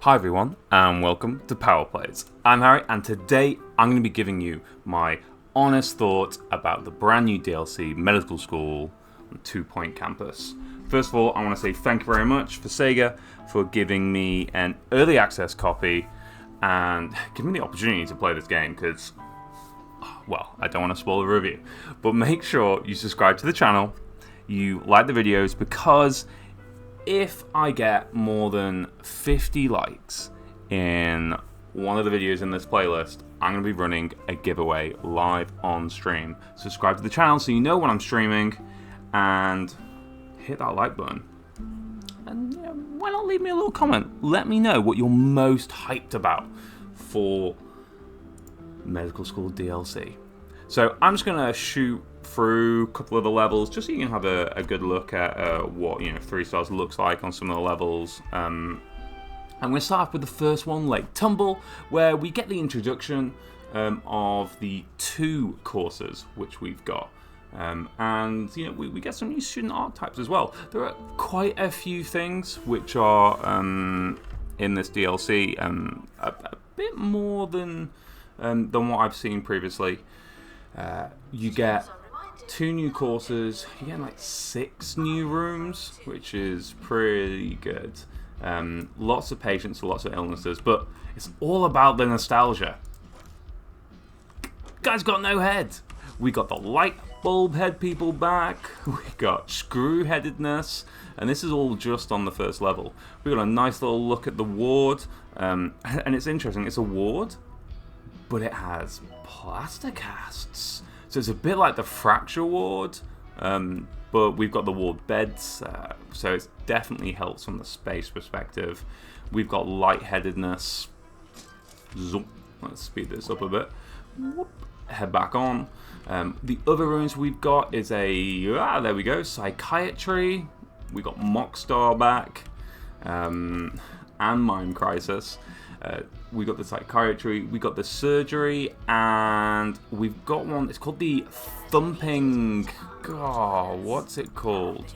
Hi everyone, and welcome to Power Plays. I'm Harry, and today I'm going to be giving you my honest thoughts about the brand new DLC, Medical School on 2 Point Campus. First of all, I want to say thank you very much for Sega for giving me an early access copy and giving me the opportunity to play this game, because, well, I don't want to spoil the review, but make sure you subscribe to the channel, you like the videos, because if I get more than 50 likes in one of the videos in this playlist, I'm going to be running a giveaway live on stream. Subscribe to the channel so you know when I'm streaming, and hit that like button. And why not leave me a little comment? Let me know what you're most hyped about for Medical School DLC. So I'm just going to shoot through a couple of the levels just so you can have a good look at what 3 stars looks like on some of the levels. I'm going to start off with the first one, Lake Tumble, where we get the introduction of the 2 courses which we've got. And we get some new student archetypes as well. There are quite a few things which are in this DLC, a bit more than what I've seen previously. You get 2 new courses, you get like 6 new rooms, which is pretty good. Lots of patients, lots of illnesses, but it's all about the nostalgia. Guy's got no head. We got the light bulb head people back, we got screw-headedness, and this is all just on the first level. We got a nice little look at the ward, and it's interesting, it's a ward, but it has plaster casts. So it's a bit like the fracture ward, but we've got the ward beds, so it definitely helps from the space perspective. We've got lightheadedness. Zoom. Let's speed this up a bit. Whoop. Head back on. The other rooms we've got is there we go, psychiatry. We got Mockstar back, and Mime Crisis. We got the psychiatry, we got the surgery, and we've got one, it's called the thumping, what's it called?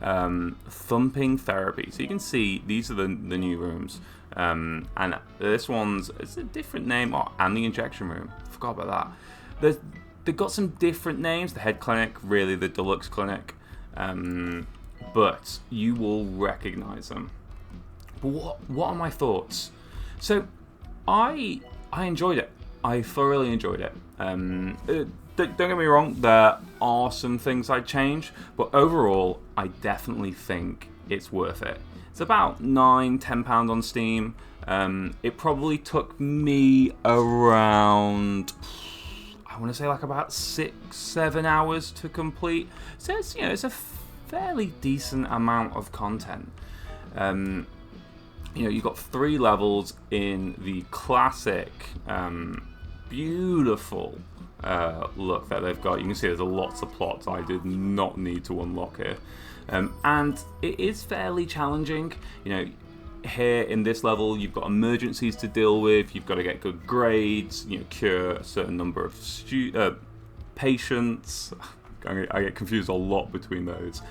Thumping therapy. So you can see these are the new rooms, and this one's, it's a different name, and the injection room, forgot about that. They've got some different names, the head clinic, really the deluxe clinic, but you will recognize them. But what are my thoughts? So, I enjoyed it. I thoroughly enjoyed it. Don't get me wrong, there are some things I'd change, but overall, I definitely think it's worth it. It's about £9-10 on Steam. It probably took me around, I want to say like about 6-7 hours to complete. So it's a fairly decent amount of content. You've got 3 levels in the classic, beautiful look that they've got. You can see there's lots of plots I did not need to unlock here. And it is fairly challenging. Here in this level, you've got emergencies to deal with. You've got to get good grades, cure a certain number of patients. I get confused a lot between those.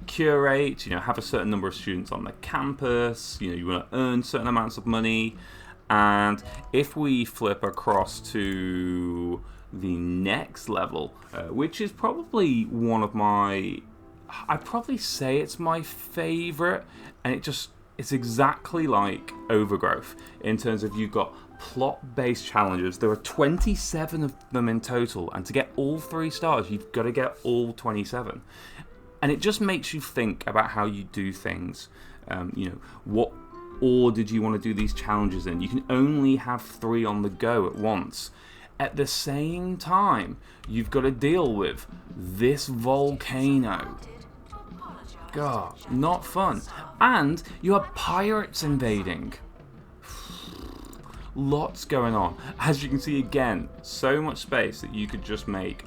Curate, have a certain number of students on the campus, you want to earn certain amounts of money. And if we flip across to the next level, which is probably one of my, I'd probably say it's my favorite, and it's exactly like Overgrowth in terms of you've got plot-based challenges. There are 27 of them in total, and to get all 3 stars, you've got to get all 27. And it just makes you think about how you do things. What order do you want to do these challenges in? You can only have 3 on the go at once. At the same time, you've got to deal with this volcano. God, not fun. And you have pirates invading. Lots going on. As you can see again, so much space that you could just make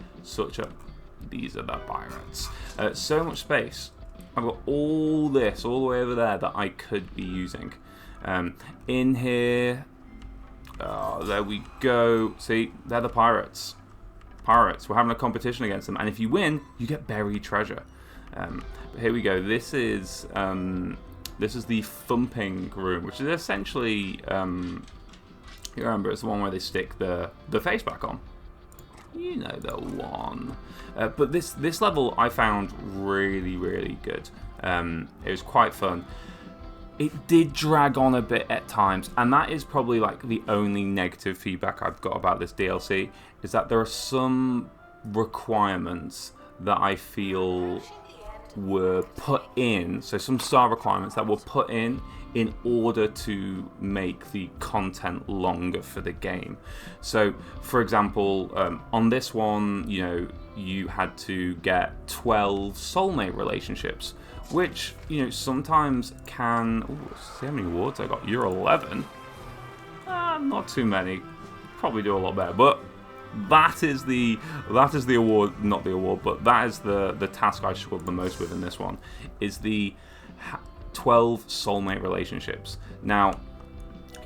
these are the pirates. So much space. I've got all this all the way over there that I could be using. In here, there we go. See, they're the pirates. We're having a competition against them, and if you win, you get buried treasure. But here we go. This is This is the thumping room, which is essentially, you remember, it's the one where they stick the face back on. You know the one. But this level I found really, really good. It was quite fun. It did drag on a bit at times, and that is probably like the only negative feedback I've got about this DLC, is that there are some requirements that I feel were put in, so some star requirements that were put in order to make the content longer for the game. So, for example, on this one, you know, you had to get 12 soulmate relationships, which, you know, sometimes can... Ooh, see how many awards I got. You're 11. Not too many. Probably do a lot better, but that is the award, not the award, but that is the task I struggled the most with in this one, is the 12 soulmate relationships. Now,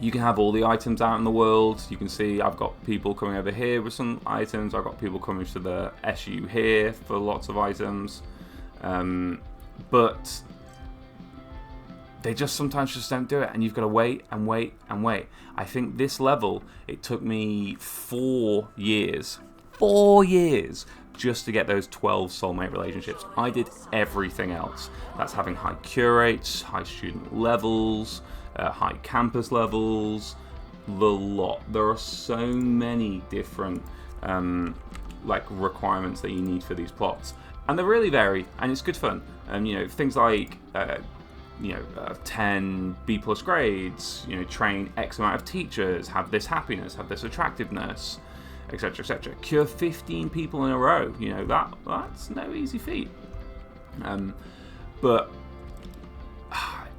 you can have all the items out in the world. You can see I've got people coming over here with some items. I've got people coming to the SU here for lots of items. But they just sometimes just don't do it, and you've got to wait and wait and wait. I think this level, it took me 4 years just to get those 12 soulmate relationships. I did everything else. That's having high cure rates, high student levels, high campus levels, the lot. There are so many different like requirements that you need for these plots, and they're really varied, and it's good fun. You know, things like 10 B+ grades, you know, train X amount of teachers, have this happiness, have this attractiveness, etc., etc. Cure 15 people in a row. You know, that's no easy feat. But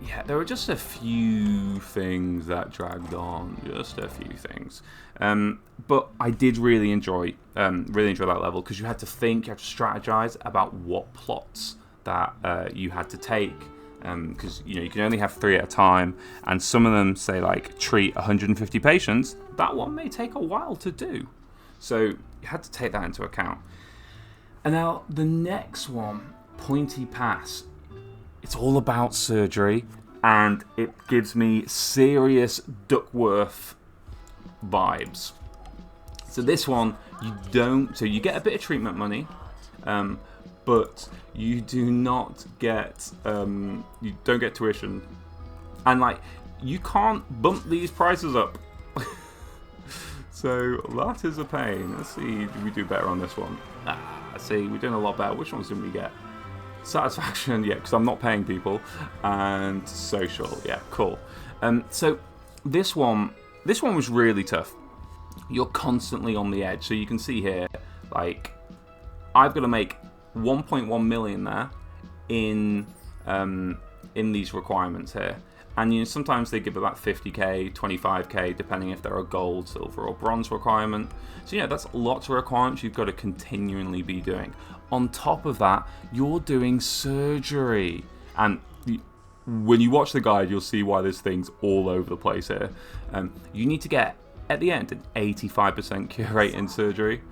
yeah, there were just a few things that dragged on, just a few things. But I did really enjoy that level, because you had to think, you had to strategize about what plots that you had to take. Because you know, you can only have 3 at a time, and some of them say like treat 150 patients. That one may take a while to do, so you had to take that into account. And now the next one, Pointy Pass, it's all about surgery, and it gives me serious Duckworth vibes. So this one, you get a bit of treatment money, but you do not get, you don't get tuition. And like, you can't bump these prices up. So that is a pain. Let's see, do we do better on this one? See, we're doing a lot better. Which ones did we get? Satisfaction, yeah, because I'm not paying people. And social, yeah, cool. So this one was really tough. You're constantly on the edge. So you can see here, like, I've got to make 1.1 million there in these requirements here, and you know, sometimes they give about 50k, 25k, depending if they're a gold, silver, or bronze requirement. So yeah, that's lots of requirements you've got to continually be doing. On top of that, you're doing surgery, and when you watch the guide, you'll see why there's things all over the place here. You need to get at the end an 85% cure rate in surgery,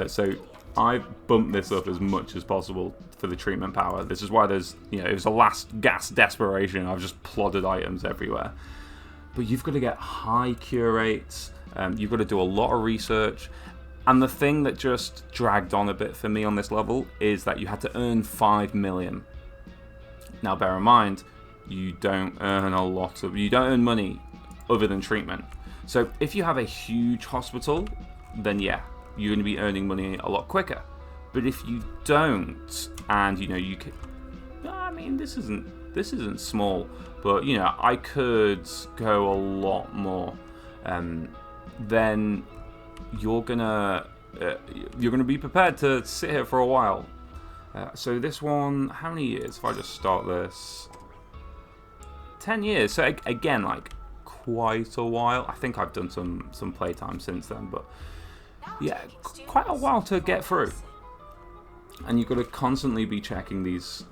so I bumped this up as much as possible for the treatment power. This is why there's, you know, it was a last gasp desperation. I've just plodded items everywhere. But you've got to get high cure rates. You've got to do a lot of research. And the thing that just dragged on a bit for me on this level is that you had to earn 5 million. Now, bear in mind, you don't earn money other than treatment. So if you have a huge hospital, then yeah, you're going to be earning money a lot quicker. But if you don't, and you know, you could, I mean, this isn't small, but you know, I could go a lot more. Then you're gonna be prepared to sit here for a while. So this one, how many years? If I just start this, 10 years. So again, like quite a while. I think I've done some playtime since then, but yeah, quite a while to get through. And you've got to constantly be checking these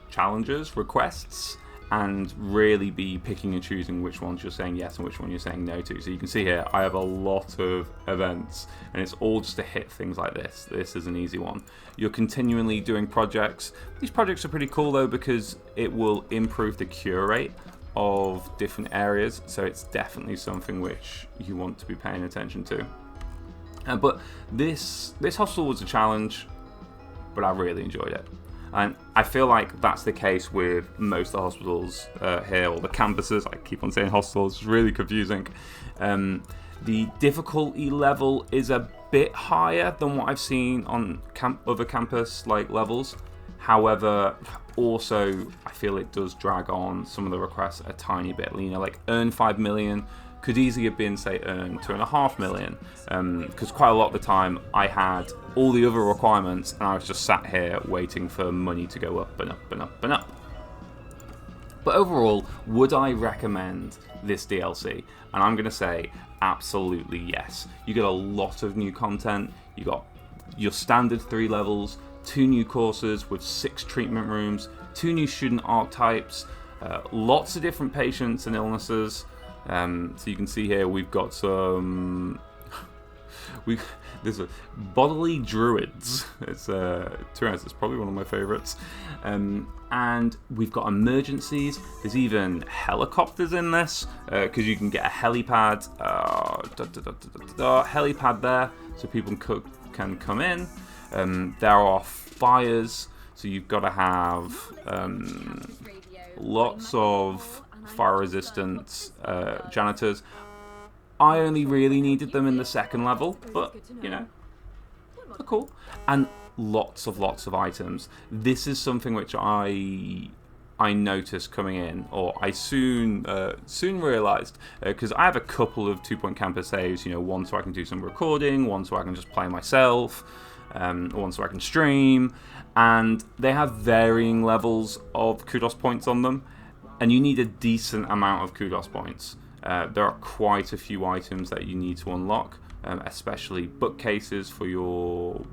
challenges, requests, and really be picking and choosing which ones you're saying yes and which one you're saying no to. So you can see here, I have a lot of events, and it's all just to hit things like this. This is an easy one. You're continually doing projects. These projects are pretty cool though, because it will improve the cure rate of different areas. So it's definitely something which you want to be paying attention to. But this hospital was a challenge, but I really enjoyed it. And I feel like that's the case with most of the hospitals here, or the campuses. I keep on saying hospitals, it's really confusing. The difficulty level is a bit higher than what I've seen on other campus levels. However, also I feel it does drag on some of the requests a tiny bit. You know, like earn 5 million could easily have been, say, earn 2.5 million. Because quite a lot of the time I had all the other requirements and I was just sat here waiting for money to go up and up and up and up. But overall, would I recommend this DLC? And I'm going to say absolutely yes. You get a lot of new content. You got your standard 3 levels, 2 new courses with 6 treatment rooms, 2 new student archetypes, lots of different patients and illnesses. So you can see here we've got some there's a bodily druids. It's it's probably one of my favorites. And we've got emergencies. There's even helicopters in this, because you can get a helipad helipad there, so people can come in. There are fires, so you've got to have lots of fire resistant janitors. I only really needed them in the 2nd level, but you know, they're cool. And lots of items. This is something which I noticed coming in, or I soon realized, because I have a couple of 2-point campus saves. You know, one so I can do some recording, one so I can just play myself, one so I can stream, and they have varying levels of kudos points on them, and you need a decent amount of kudos points. There are quite a few items that you need to unlock, especially bookcases for your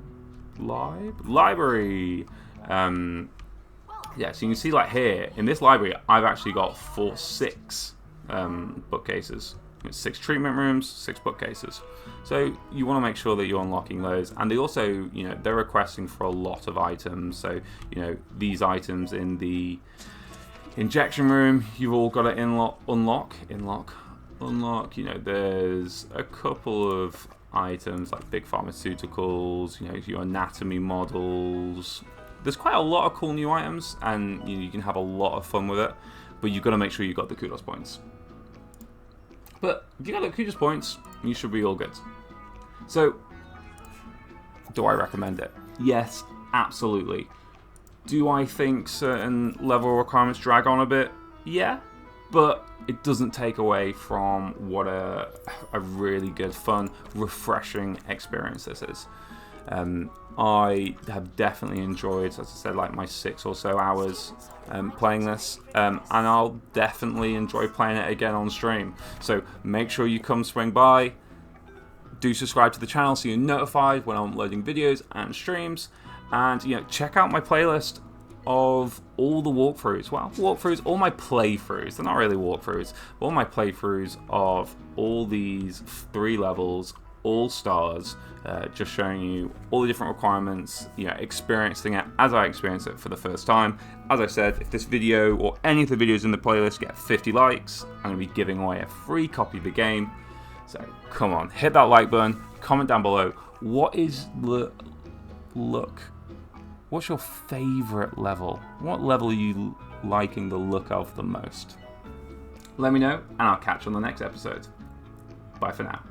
library. Yeah, so you can see like here in this library, I've actually got 6 bookcases. It's 6 treatment rooms, 6 bookcases. So you want to make sure that you're unlocking those. And they also, you know, they're requesting for a lot of items. So, you know, these items in the injection room, you've all got to unlock. You know, there's a couple of items like big pharmaceuticals, you know, your anatomy models. There's quite a lot of cool new items, and you can have a lot of fun with it, but you've got to make sure you got the kudos points. But if you got the kudos points, you should be all good. So, do I recommend it? Yes, absolutely. Do I think certain level requirements drag on a bit? Yeah, but it doesn't take away from what a really good, fun, refreshing experience this is. I have definitely enjoyed, as I said, like my 6 or so hours playing this, and I'll definitely enjoy playing it again on stream. So make sure you come swing by. Do subscribe to the channel so you're notified when I'm uploading videos and streams, and you know, check out my playlist of all the walkthroughs. Well, walkthroughs, all my playthroughs. They're not really walkthroughs, but all my playthroughs of all these 3 levels, all stars, just showing you all the different requirements, you know, experiencing it as I experience it for the first time. As I said, if this video or any of the videos in the playlist get 50 likes, I'm going to be giving away a free copy of the game. So come on, hit that like button, comment down below. What is what's your favorite level? What level are you liking the look of the most? Let me know, and I'll catch you on the next episode. Bye for now.